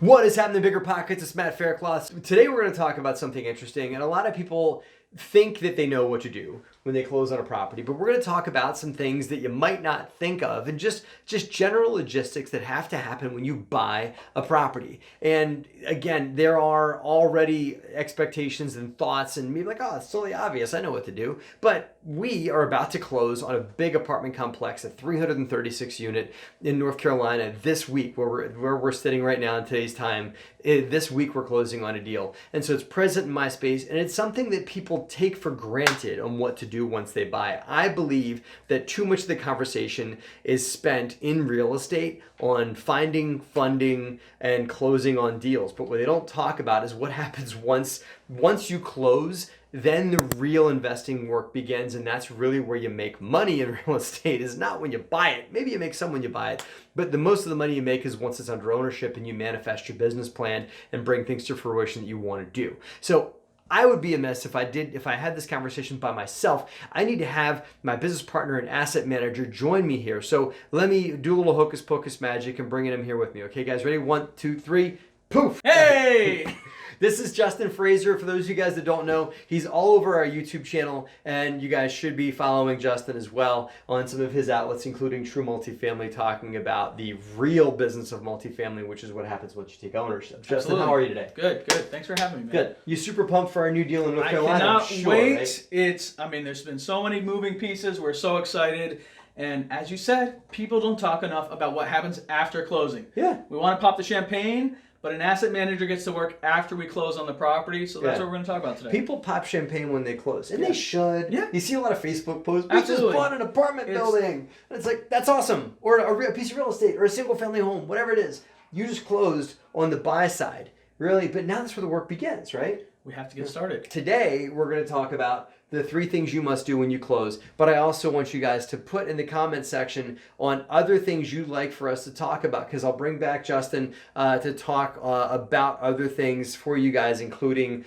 What is happening, Bigger Pockets? It's Matt Faircloth. Today we're going to talk about something interesting, and a lot of people think that they know what to do when they close on a property, but we're going to talk about some things that you might not think of, and just general logistics that have to happen when you buy a property. And again, there are already expectations and thoughts, and maybe like, oh, it's totally obvious, I know what to do. But we are about to close on a big apartment complex, a 336 unit in North Carolina this week, where we're sitting right now in today's time. This week we're closing on a deal, and so it's present in my space, and it's something that people take for granted on what to do once they buy. I believe that too much of the conversation is spent in real estate on finding funding and closing on deals, but what they don't talk about is what happens once you close. Then the real investing work begins, and that's really where you make money in real estate, is not when you buy it. Maybe you make some when you buy it, but the most of the money you make is once it's under ownership and you manifest your business plan and bring things to fruition that you want to do. So I would be amiss if I had this conversation by myself. I need to have my business partner and asset manager join me here. So let me do a little hocus pocus magic and bring him here with me. Okay, guys, ready? 1, 2, 3, poof! Hey! This is Justin Fraser. For those of you guys that don't know, he's all over our YouTube channel, and you guys should be following Justin as well on some of his outlets, including True Multifamily, talking about the real business of multifamily, which is what happens once you take ownership. Justin, Absolutely. how are you today? Good. Thanks for having me, man. Good. You super pumped for our new deal in North Carolina? I cannot wait. Right? There's been so many moving pieces. We're so excited. And as you said, people don't talk enough about what happens after closing. Yeah. We want to pop the champagne, but an asset manager gets to work after we close on the property. So that's what we're going to talk about today. People pop champagne when they close, and they should. Yeah. You see a lot of Facebook posts. We Absolutely. just bought an apartment building. And it's like, that's awesome. Or a piece of real estate, or a single family home, whatever it is. You just closed on the buy side, really. But now that's where the work begins, right? We have to get started. Today, we're going to talk about the 3 things you must do when you close. But I also want you guys to put in the comment section on other things you'd like for us to talk about, because I'll bring back Justin to talk about other things for you guys, including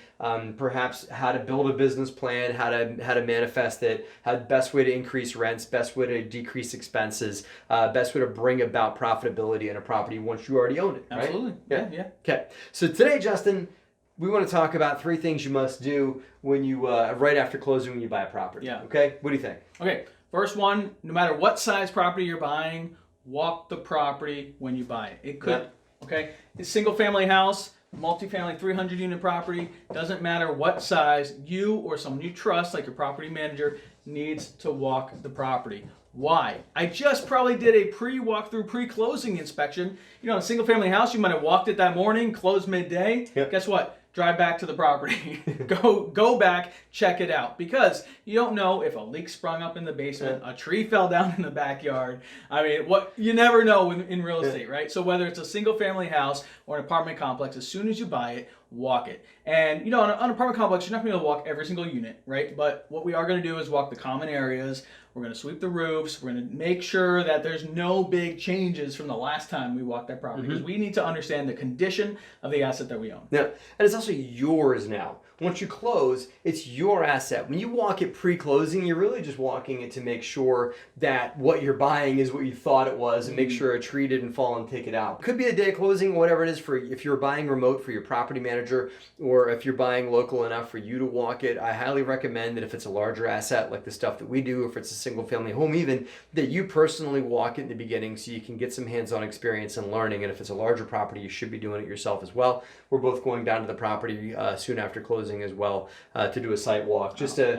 perhaps how to build a business plan, how to manifest it, how the best way to increase rents, best way to decrease expenses, best way to bring about profitability in a property once you already own it. Right? Absolutely. Yeah. Okay. So today, Justin, we want to talk about 3 things you must do when you right after closing when you buy a property. Yeah. Okay. What do you think? Okay. First one, no matter what size property you're buying, walk the property when you buy it. It could, okay? A single family house, multifamily 300 unit property, doesn't matter what size, you or someone you trust, like your property manager, needs to walk the property. Why? I just probably did a pre-walkthrough, pre-closing inspection. You know, in a single family house, you might have walked it that morning, closed midday. Yep. Guess what? Drive back to the property. Go back, check it out. Because you don't know if a leak sprung up in the basement, a tree fell down in the backyard. I mean, you never know in real estate, right? So whether it's a single family house or an apartment complex, as soon as you buy it, walk it. And you know, on an apartment complex, you're not going to be able to walk every single unit, right? But what we are going to do is walk the common areas. We're going to sweep the roofs. We're going to make sure that there's no big changes from the last time we walked that property, because we need to understand the condition of the asset that we own. Yeah, and it's also yours now. Once you close, it's your asset. When you walk it pre-closing, you're really just walking it to make sure that what you're buying is what you thought it was, and make sure a tree didn't fall and take it out. Could be a day of closing, whatever it is, for if you're buying remote for your property manager, or if you're buying local enough for you to walk it. I highly recommend that if it's a larger asset like the stuff that we do, if it's a single family home even, that you personally walk it in the beginning so you can get some hands-on experience and learning. And if it's a larger property, you should be doing it yourself as well. We're both going down to the property soon after closing as well to do a site walk, just to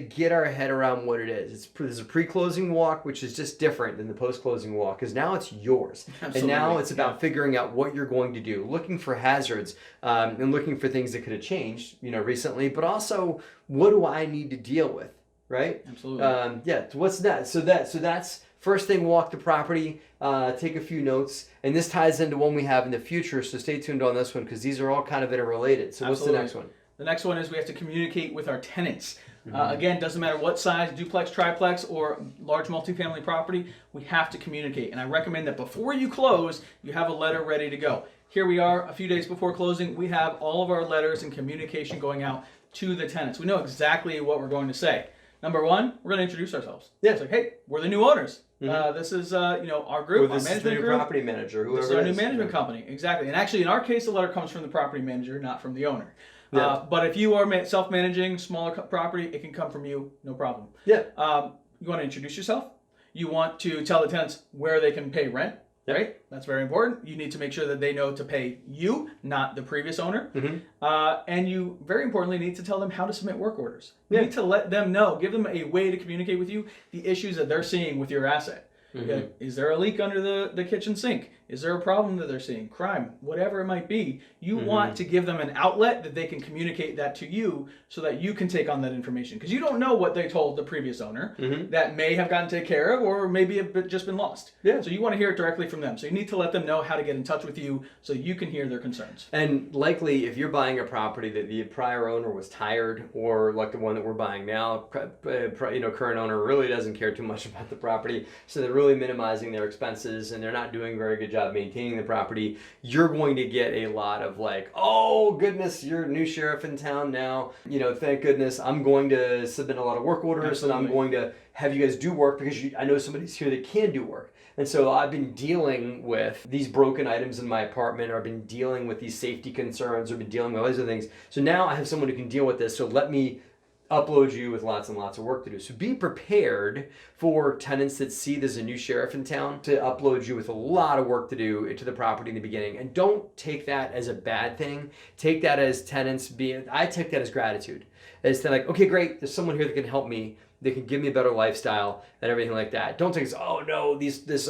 get our head around what it is. There's a pre-closing walk, which is just different than the post-closing walk, because now it's yours. Absolutely. And now it's about figuring out what you're going to do, looking for hazards, and looking for things that could have changed, recently, but also, what do I need to deal with, right? Absolutely. What's next? So that's first thing, walk the property, take a few notes, and this ties into one we have in the future, so stay tuned on this one, because these are all kind of interrelated. So What's the next one? The next one is we have to communicate with our tenants. Again, doesn't matter what size, duplex, triplex, or large multifamily property, we have to communicate. And I recommend that before you close, you have a letter ready to go. Here we are, a few days before closing, we have all of our letters and communication going out to the tenants. We know exactly what we're going to say. Number one, we're going to introduce ourselves. Yeah. It's like, hey, we're the new owners. This is our group, this our management is the new group. property manager, whoever This is our it new is. management company, exactly. And actually, in our case, the letter comes from the property manager, not from the owner. Yeah. But if you are self-managing smaller property, it can come from you, no problem. Yeah. You want to introduce yourself. You want to tell the tenants where they can pay rent. Right? That's very important. You need to make sure that they know to pay you, not the previous owner. And you, very importantly, need to tell them how to submit work orders. You need to let them know, give them a way to communicate with you the issues that they're seeing with your asset. Is there a leak under the kitchen sink? Is there a problem that they're seeing? Crime, whatever it might be. You want to give them an outlet that they can communicate that to you so that you can take on that information. Because you don't know what they told the previous owner that may have gotten taken care of or maybe have just been lost. Yeah. So you want to hear it directly from them. So you need to let them know how to get in touch with you so you can hear their concerns. And likely, if you're buying a property that the prior owner was tired, or like the one that we're buying now, current owner really doesn't care too much about the property, so they're really minimizing their expenses and they're not doing a very good job maintaining the property, you're going to get a lot of like, oh goodness, you're a new sheriff in town now. Thank goodness, I'm going to submit a lot of work orders. Absolutely. And I'm going to have you guys do work because I know somebody's here that can do work. And so I've been dealing with these broken items in my apartment, or I've been dealing with these safety concerns, or been dealing with all these other things. So now I have someone who can deal with this. So let me upload you with lots and lots of work to do. So be prepared for tenants that see there's a new sheriff in town to upload you with a lot of work to do into the property in the beginning. And don't take that as a bad thing. Take that as I take that as gratitude. As to like, okay, great, there's someone here that can help me. They can give me a better lifestyle and everything like that. Don't think it's, oh no,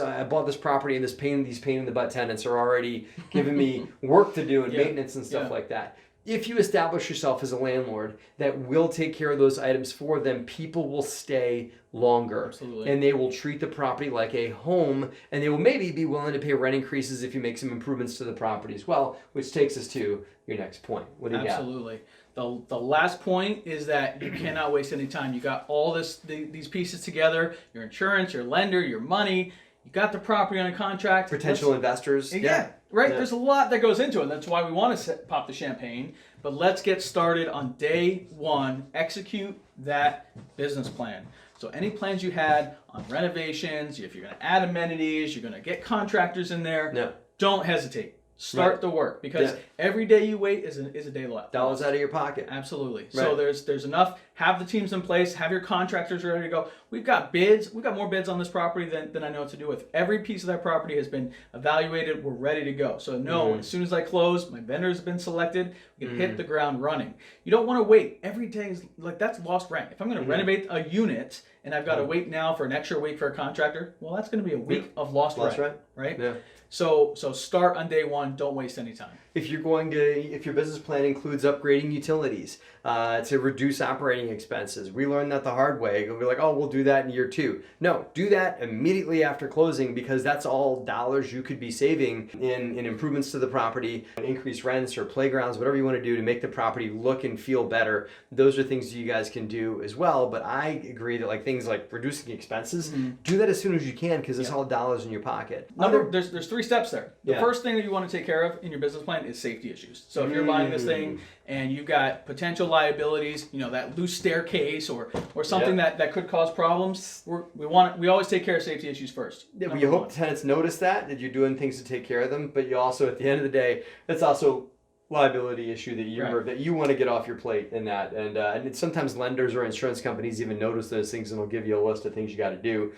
I bought this property and these pain in the butt tenants are already giving me work to do and maintenance and stuff like that. If you establish yourself as a landlord that will take care of those items for them, people will stay longer. Absolutely. And they will treat the property like a home, and they will maybe be willing to pay rent increases if you make some improvements to the property as well, which takes us to your next point. What do you got? Absolutely. The last point is that you cannot waste any time. You got all these pieces together, your insurance, your lender, your money. You got the property on a contract. Potential investors. Yeah. Right? Yeah. There's a lot that goes into it. That's why we want to pop the champagne. But let's get started on day one. Execute that business plan. So any plans you had on renovations, if you're going to add amenities, you're going to get contractors in there, don't hesitate. Start the work, because every day you wait is a day lost. Dollars out of your pocket. Absolutely. Right. So there's enough. Have the teams in place. Have your contractors ready to go. We've got bids. We've got more bids on this property than I know what to do with. Every piece of that property has been evaluated. We're ready to go. So as soon as I close, my vendors have been selected. We can hit the ground running. You don't want to wait. Every day is like, that's lost rent. If I'm going to renovate a unit and I've got to wait now for an extra week for a contractor, well, that's going to be a week of lost rent. Right? Yeah. So start on day one. Don't waste any time. If your business plan includes upgrading utilities to reduce operating expenses, we learned that the hard way. We're like, oh, we'll do that in year 2. No, do that immediately after closing, because that's all dollars you could be saving in improvements to the property, increased rents or playgrounds, whatever you want to do to make the property look and feel better. Those are things you guys can do as well. But I agree that like things like reducing expenses, do that as soon as you can, because it's all dollars in your pocket. There's 3 steps there. The first thing that you want to take care of in your business plan is safety issues. So if you're buying this thing and you've got potential liabilities, that loose staircase or something that could cause problems, we always take care of safety issues first. Yeah, we hope tenants notice that you're doing things to take care of them, but you also, at the end of the day, that's also liability issue that you want to get off your plate in that. And sometimes lenders or insurance companies even notice those things and will give you a list of things you got to do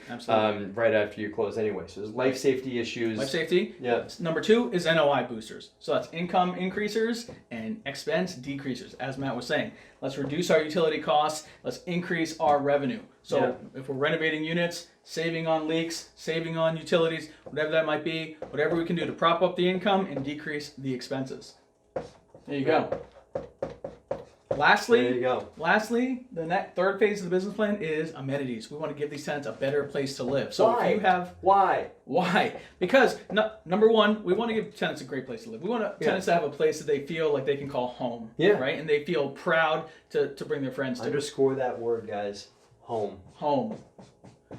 right after you close anyway. So there's life safety issues. Life safety. Yeah. Number 2 is NOI boosters. So that's income increasers and expense decreasers. As Matt was saying, let's reduce our utility costs. Let's increase our revenue. So if we're renovating units, saving on leaks, saving on utilities, whatever that might be, whatever we can do to prop up the income and decrease the expenses. There you go. Lastly, the third phase of the business plan is amenities. We want to give these tenants a better place to live. So if you have why? Because number one, we want to give tenants a great place to live. We want tenants to have a place that they feel like they can call home. Yeah. Right, and they feel proud to bring their friends to. Underscore that word, guys. Home. Home.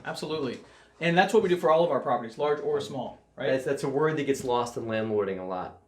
Absolutely, and that's what we do for all of our properties, large or small. Right. That's a word that gets lost in landlording a lot.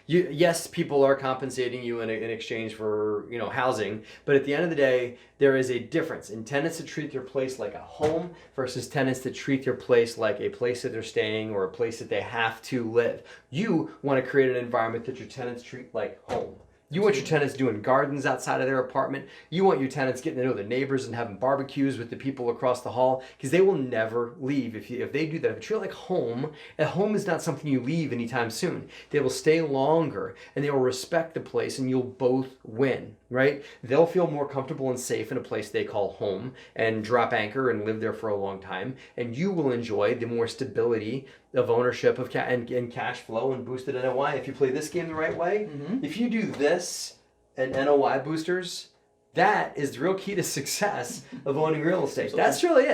Yes, people are compensating you in exchange for, housing, but at the end of the day, there is a difference in tenants that treat their place like a home versus tenants that treat their place like a place that they're staying or a place that they have to live. You want to create an environment that your tenants treat like home. You want your tenants doing gardens outside of their apartment. You want your tenants getting to know the neighbors and having barbecues with the people across the hall, because they will never leave if they do that. If you treat it like home, a home is not something you leave anytime soon. They will stay longer and they will respect the place, and you'll both win, right? They'll feel more comfortable and safe in a place they call home and drop anchor and live there for a long time. And you will enjoy the more stability of ownership of and cash flow and boosted NOI if you play this game the right way. If you do this and NOI boosters, that is the real key to success of owning real estate. Absolutely. That's really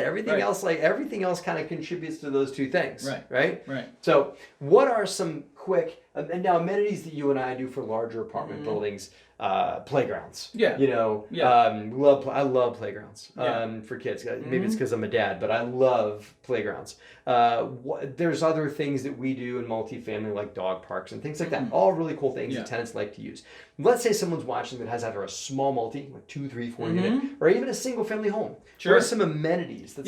it. Everything else kind of contributes to those two things. Right. So what are some quick and now amenities that you and I do for larger apartment buildings? Playgrounds. I love playgrounds for kids. Maybe it's because I'm a dad, but I love playgrounds. There's other things that we do in multifamily, like dog parks and things like that. All really cool things that tenants like to use. Let's say someone's watching that has either a small multi, like 2, 3, 4 unit, or even a single family home. Sure. What are some amenities that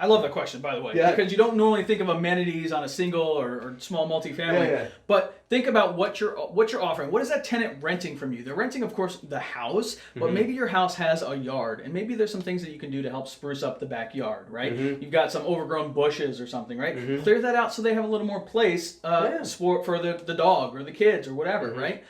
I love that question, by the way, because you don't normally think of amenities on a single or small multifamily. But think about what you're offering. What is that tenant renting from you? They're renting, of course, the house, but maybe your house has a yard, and maybe there's some things that you can do to help spruce up the backyard, right? You've got some overgrown bushes or something, right? Clear that out so they have a little more place for the dog or the kids or whatever, right?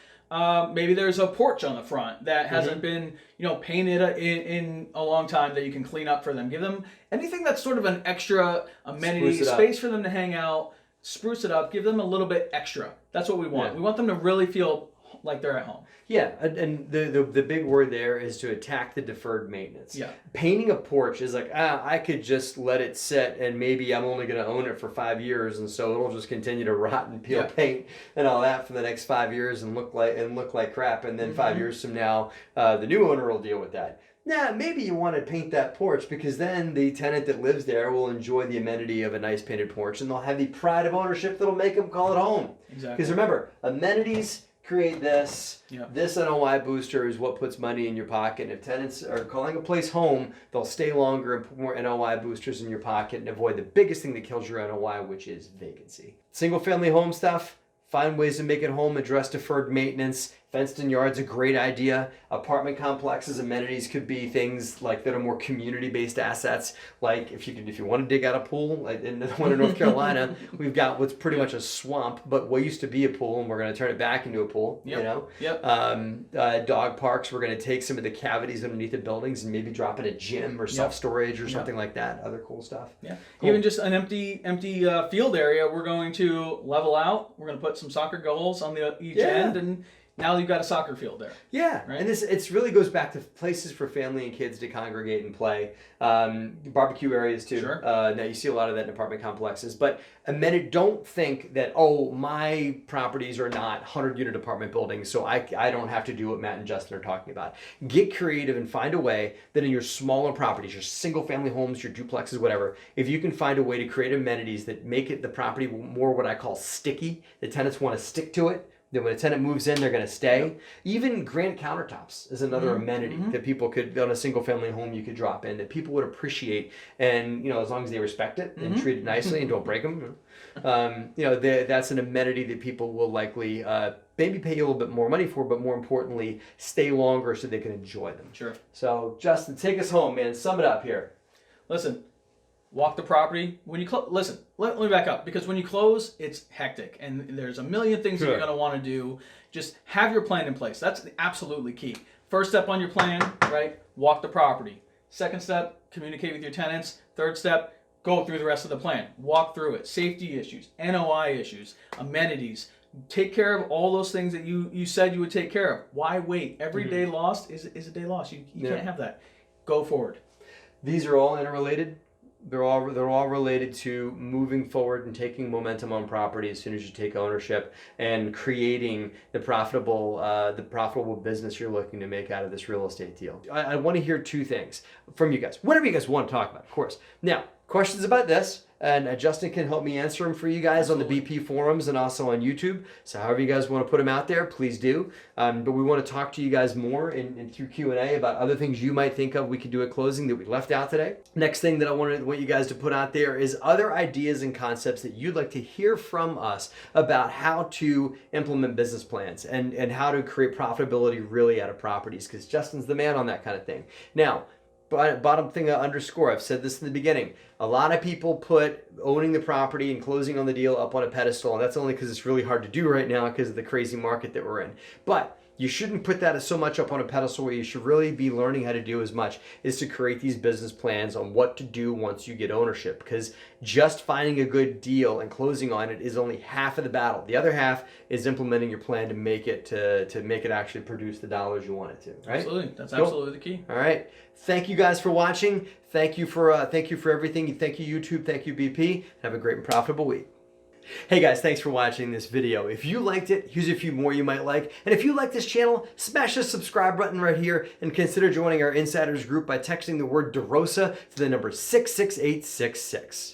Maybe there's a porch on the front that hasn't been, painted in a long time that you can clean up for them. Give them anything that's sort of an extra amenity, space for them to hang out, spruce it up, give them a little bit extra. That's what we want. We want them to really feel like they're at home. Yeah, and the big word there is to attack the deferred maintenance. Painting a porch is like, I could just let it sit and maybe I'm only going to own it for 5 years, and so it'll just continue to rot and peel paint and all that for the next 5 years and look like crap, and then 5 years from now the new owner will deal with that. Maybe you want to paint that porch because then the tenant that lives there will enjoy the amenity of a nice painted porch, and they'll have the pride of ownership that'll make them call it home. Exactly. Because remember, amenities create this. This NOI booster is what puts money in your pocket. And if tenants are calling a place home, they'll stay longer and put more NOI boosters in your pocket and avoid the biggest thing that kills your NOI, which is vacancy. Single family home stuff, find ways to make it home, address deferred maintenance. Fenced-in yards, a great idea. Apartment complexes, amenities could be things like that are more community-based assets. Like if you want to dig out a pool, like in the one in North Carolina, we've got what's pretty much a swamp, but what used to be a pool, and we're going to turn it back into a pool. Dog parks, we're going to take some of the cavities underneath the buildings and maybe drop in a gym or self-storage or something like that. Other cool stuff. Cool. Even just an empty field area, we're going to level out. We're going to put some soccer goals on each end, and now you've got a soccer field there. Right? And it really goes back to places for family and kids to congregate and play. Barbecue areas too. Now you see a lot of that in apartment complexes. But don't think that, my properties are not 100-unit apartment buildings, so I don't have to do what Matt and Justin are talking about. Get creative and find a way that in your smaller properties, your single-family homes, your duplexes, whatever, if you can find a way to create amenities that make the property more what I call sticky, the tenants want to stick to it, that when a tenant moves in, they're going to stay. Even granite countertops is another amenity that people could, on a single family home, you could drop in that people would appreciate. And, as long as they respect it and treat it nicely and don't break them, that's an amenity that people will likely maybe pay you a little bit more money for, but more importantly, stay longer so they can enjoy them. Sure. So, Justin, take us home, man. Sum it up here. Listen. Walk the property. When you listen, let me back up, because when you close, it's hectic and there's a million things that you're going to want to do. Just have your plan in place. That's absolutely key. First step on your plan, right? Walk the property. Second step, communicate with your tenants. Third step, go through the rest of the plan. Walk through it. Safety issues, NOI issues, amenities. Take care of all those things that you said you would take care of. Why wait? Every day lost is a day lost. You can't have that. Go forward. These are all interrelated. They're all related to moving forward and taking momentum on property as soon as you take ownership and creating the profitable business you're looking to make out of this real estate deal. I want to hear two things from you guys. Whatever you guys want to talk about, of course. Now, questions about this, and Justin can help me answer them for you guys on the BP forums and also on YouTube. So however you guys want to put them out there, please do. But we want to talk to you guys more in through Q&A about other things you might think of we could do at closing that we left out today. Next thing that I want you guys to put out there is other ideas and concepts that you'd like to hear from us about how to implement business plans and how to create profitability really out of properties, because Justin's the man on that kind of thing. Now, bottom thing to underscore, I've said this in the beginning, a lot of people put owning the property and closing on the deal up on a pedestal, and that's only because it's really hard to do right now because of the crazy market that we're in. But you shouldn't put that so much up on a pedestal. Where you should really be learning how to do as much is to create these business plans on what to do once you get ownership, because just finding a good deal and closing on it is only half of the battle. The other half is implementing your plan to make it actually produce the dollars you want it to. Right? Absolutely, that's absolutely the key. All right. Thank you guys for watching. Thank you for everything. Thank you YouTube. Thank you BP. Have a great and profitable week. Hey guys, thanks for watching this video. If you liked it, here's a few more you might like. And if you like this channel, smash the subscribe button right here and consider joining our insiders group by texting the word DeRosa to the number 66866.